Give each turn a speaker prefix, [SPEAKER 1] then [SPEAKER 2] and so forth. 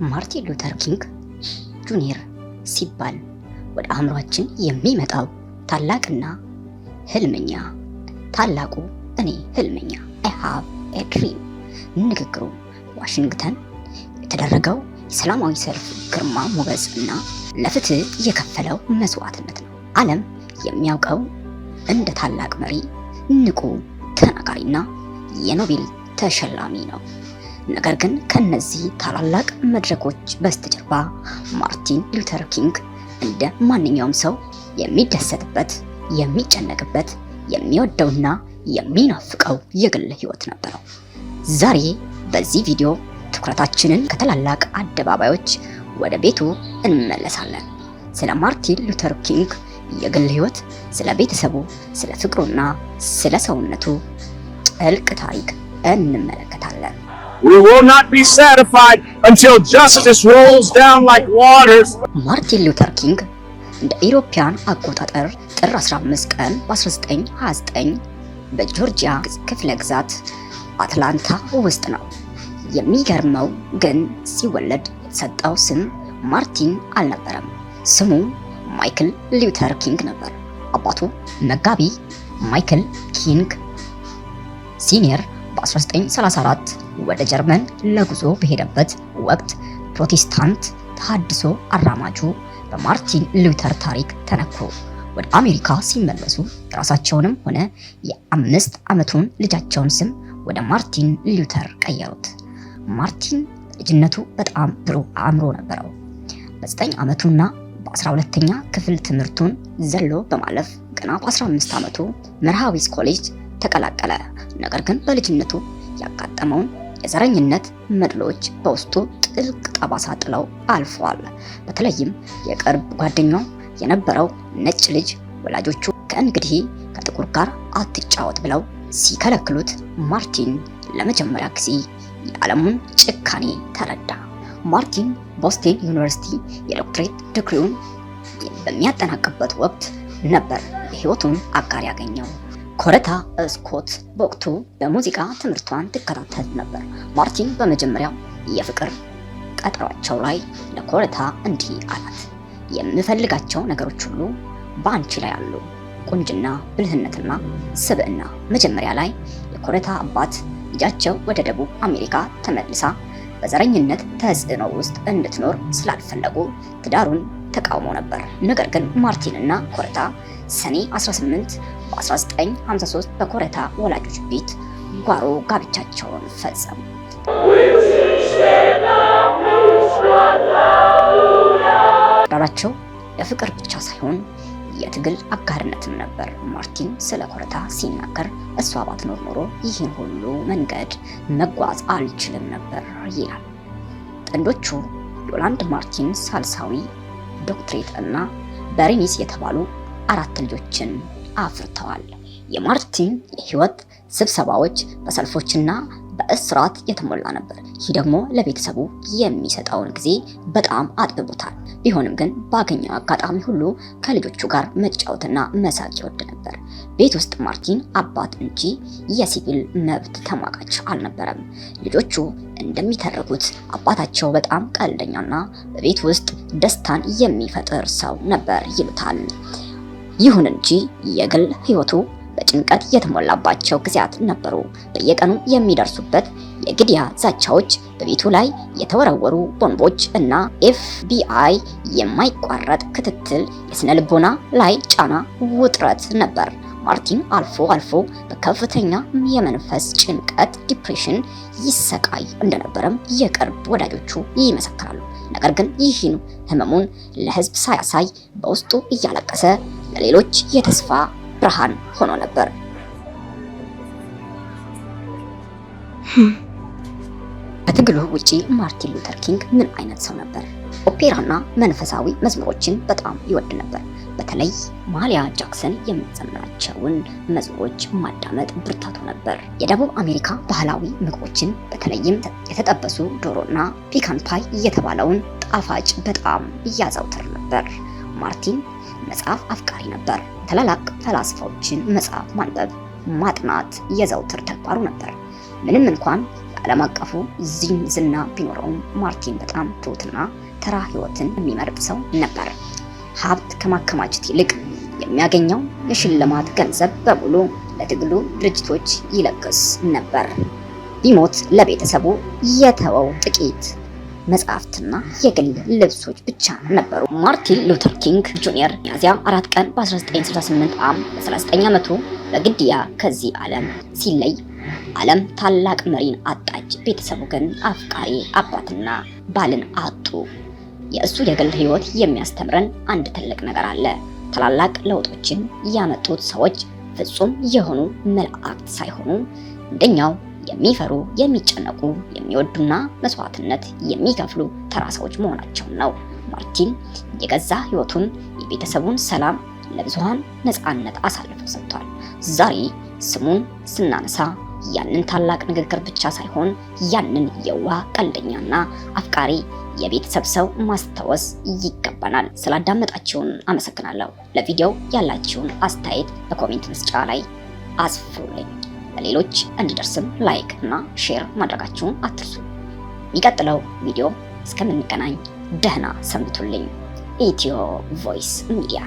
[SPEAKER 1] ማርቲን ሉተር ኪንግ ጁኒየር ሲባል ወደ አእምሯችን የሚመጣው ታላቅና ህልመኛ ታላቁ እኔ ህልመኛ I have a dream ንግግሩ ዋሽንግተን የተደረገው የሰላማዊ ሰልፍ ግርማ ሞገስ እና ለፍትህ የከፈለው መስዋዕትነት ነው። ዓለም የሚያውቀው እንደ ታላቅ መሪ፣ ንቁ ተናጋሪና የኖቤል ተሸላሚ ነው። ነገር ግን ከነዚህ ታላላቅ መድረኮች በስተጀርባ ማርቲን ሉተር ኪንግ እንደ ማንኛውም ሰው የሚደሰትበት፣ የሚጨነቅበት፣ የሚወደውና የሚናፍቀው የግል ህይወት ነበረው። ዛሬ በዚህ ቪዲዮ ትኩረታችንን ከታላላቅ አደባባዮች ወደ ቤቱ እንመለሳለን። ስለ ማርቲን ሉተር ኪንግ የግል ህይወት፣ ስለ ቤተሰቡ፣ ስለ ፍቅሩና ስለ ሰውነቱ ጥልቅ ታሪክ እንመለከታለን።
[SPEAKER 2] We will not be satisfied until justice rolls down like waters.
[SPEAKER 1] ማርቲን ሉተር ኪንግ እንደ ኢሮፒያን አቆጣጠር ጥር 15 ቀን በ1929 በጆርጂያ ክፍለ ግዛት አትላንታ ውስጥ ነው። የሚገርመው ግን ሲወለድ የተሰጠው ስም ማርቲን አልነበረም። ስሙ ማይክል ሉተር ኪንግ ነበር። አባቱ መጋቢ ማይክል ኪንግ ሲኒየር በ1934 ወደ ጀርመን ለጉዞ በሄደበት ወቅት ፕሮቴስታንት ተሐድሶ አራማጁ በማርቲን ሉተር ታሪክ ተነኩ። ወደ አሜሪካ ሲመለሱ የራሳቸውንም ሆነ የ5 ዓመቱን ልጃቸውን ስም ወደ ማርቲን ሉተር ቀየሩት። ማርቲን ልጅነቱ በጣም ብሩህ አእምሮ ነበረው። በ9 ዓመቱና በ12ኛ ክፍል ትምህርቱን ዘሎ በማለፍ ገና በ15 ዓመቱ መርሃዊስ ኮሌጅ ተቀላቀለ። ነገር ግን በልጅነቱ ያጋጠመውን የዘረኝነት መድሎች በውስጡ ጥልቅ ጠባሳ ጥለው አልፈዋል። በተለይም የቅርብ ጓደኛው የነበረው ነጭ ልጅ ወላጆቹ ከእንግዲህ ከጥቁር ጋር አትጫወት ብለው ሲከለክሉት ማርቲን ለመጀመሪያ ጊዜ የዓለሙን ጭካኔ ተረዳ። ማርቲን ቦስተን ዩኒቨርሲቲ የዶክትሬት ዲግሪውን በሚያጠናቅቅበት ወቅት ነበር የህይወቱን አጋር ያገኘው። ኮረታ ስኮት በወቅቱ በሙዚቃ ትምህርቷን ትከታተል ነበር። ማርቲን በመጀመሪያው የፍቅር ቀጠሯቸው ላይ ለኮረታ እንዲህ አላት፣ የምፈልጋቸው ነገሮች ሁሉ በአንቺ ላይ አሉ፣ ቁንጅና፣ ብልህነትና ስብዕና። መጀመሪያ ላይ የኮረታ አባት ልጃቸው ወደ ደቡብ አሜሪካ ተመልሳ በዘረኝነት ተጽዕኖ ውስጥ እንድትኖር ስላልፈለጉ ትዳሩን ተቃውሞ ነበር። ነገር ግን ማርቲንና ኮረታ ሰኔ 18 በ1953 በኮረታ ወላጆች ቤት ጓሮ ጋብቻቸውን ፈጸሙ። ትዳራቸው የፍቅር ብቻ ሳይሆን የትግል አጋርነትም ነበር። ማርቲን ስለ ኮረታ ሲናገር እሷ ባትኖር ኖሮ ይህን ሁሉ መንገድ መጓዝ አልችልም ነበር ይላል። ጥንዶቹ ዮላንድ ማርቲን ሳልሳዊ ዶክትሬት እና በርኒስ የተባሉ 4 ልጆችን አፍርተዋል። የማርቲን የህይወት ስብሰባዎች በሰልፎችና በእስራት የተሞላ ነበር። ይህ ደግሞ ለቤተሰቡ የሚሰጠውን ጊዜ በጣም አጥብቦታል። ቢሆንም ግን ባገኘው አጋጣሚ ሁሉ ከልጆቹ ጋር መጫወትና መሳቅ ይወድ ነበር። ቤት ውስጥ ማርቲን አባት እንጂ የሲቪል መብት ተሟጋች አልነበረም። ልጆቹ እንደሚተረኩት አባታቸው በጣም ቀልደኛና በቤት ውስጥ ደስታን የሚፈጥር ሰው ነበር ይሉታል። ይሁን እንጂ የግል ህይወቱ በጭንቀት የተሞላባቸው ጊዜያት ነበሩ። በየቀኑ የሚደርሱበት የግድያ ዛቻዎች፣ በቤቱ ላይ የተወረወሩ ቦምቦች እና FBI የማይቋረጥ ክትትል የስነ ልቦና ላይ ጫና ውጥረት ነበር። ማርቲን አልፎ አልፎ በከፍተኛ የመንፈስ ጭንቀት ዲፕሬሽን ይሰቃይ እንደነበረም የቅርብ ወዳጆቹ ይመሰክራሉ። ነገር ግን ይህን ህመሙን ለህዝብ ሳያሳይ በውስጡ እያለቀሰ ለሌሎች የተስፋ ብርሃን ሆኖ ነበር። ከትግሉ ውጪ ማርቲን ሉተር ኪንግ ምን አይነት ሰው ነበር? ኦፔራና መንፈሳዊ መዝሙሮችን በጣም ይወድ ነበር። በተለይ ማሊያ ጃክሰን የምትዘምራቸውን መዝሙሮች ማዳመጥ ብርታቱ ነበር። የደቡብ አሜሪካ ባህላዊ ምግቦችን በተለይም የተጠበሱ ዶሮና ፒካን ፓይ የተባለውን ጣፋጭ በጣም ያዘውትር ነበር። ማርቲን መጽሐፍ አፍቃሪ ነበር። ታላላቅ ፈላስፋዎችን መጽሐፍ ማንበብ፣ ማጥናት የዘውትር ተግባሩ ነበር። ምንም እንኳን ዓለም አቀፉ ዝና ቢኖረውም ማርቲን በጣም ትሁትና ተራ ህይወትን የሚመርጥ ሰው ነበር። ሀብት ከማከማቸት ይልቅ የሚያገኘው የሽልማት ገንዘብ በሙሉ ለትግሉ ድርጅቶች ይለግስ ነበር። ቢሞት ለቤተሰቡ የተወው ጥቂት መጽሐፍትና የግል ልብሶች ብቻ ነበሩ። ማርቲን ሉተር ኪንግ ጁኒየር ሚያዝያ 4 ቀን በ1968 በ39 ዓመቱ በግድያ ከዚህ ዓለም ሲለይ ዓለም ታላቅ መሪን አጣች። ቤተሰቡ ግን አፍቃሪ አባትና ባልን አጡ። የእሱ የግል ህይወት የሚያስተምረን አንድ ትልቅ ነገር አለ። ታላላቅ ለውጦችን ያመጡት ሰዎች ፍጹም የሆኑ መላእክት ሳይሆኑ እንደኛው የሚፈሩ፣ የሚጨነቁ፣ የሚወዱና መስዋዕትነት የሚከፍሉ ተራ ሰዎች መሆናቸው ነው። ማርቲን የገዛ ህይወቱን፣ የቤተሰቡን ሰላም ለብዙሃን ነፃነት አሳልፎ ሰጥቷል። ዛሬ ስሙን ስናነሳ ያንን ታላቅ ንግግር ብቻ ሳይሆን ያንን የዋህ ቀልደኛና አፍቃሪ የቤተሰብ ሰው ማስታወስ ይገባናል። ስላዳመጣችሁን አመሰግናለሁ። ለቪዲዮው ያላችሁን አስተያየት በኮሜንት መስጫ ላይ አስፍሩልኝ። ለሌሎች እንዲደርስም ላይክ እና ሼር ማድረጋችሁን አትርሱ። የሚቀጥለው ቪዲዮ እስከምንገናኝ ደህና ሰንብቱልኝ። ኢትዮ ቮይስ ሚዲያ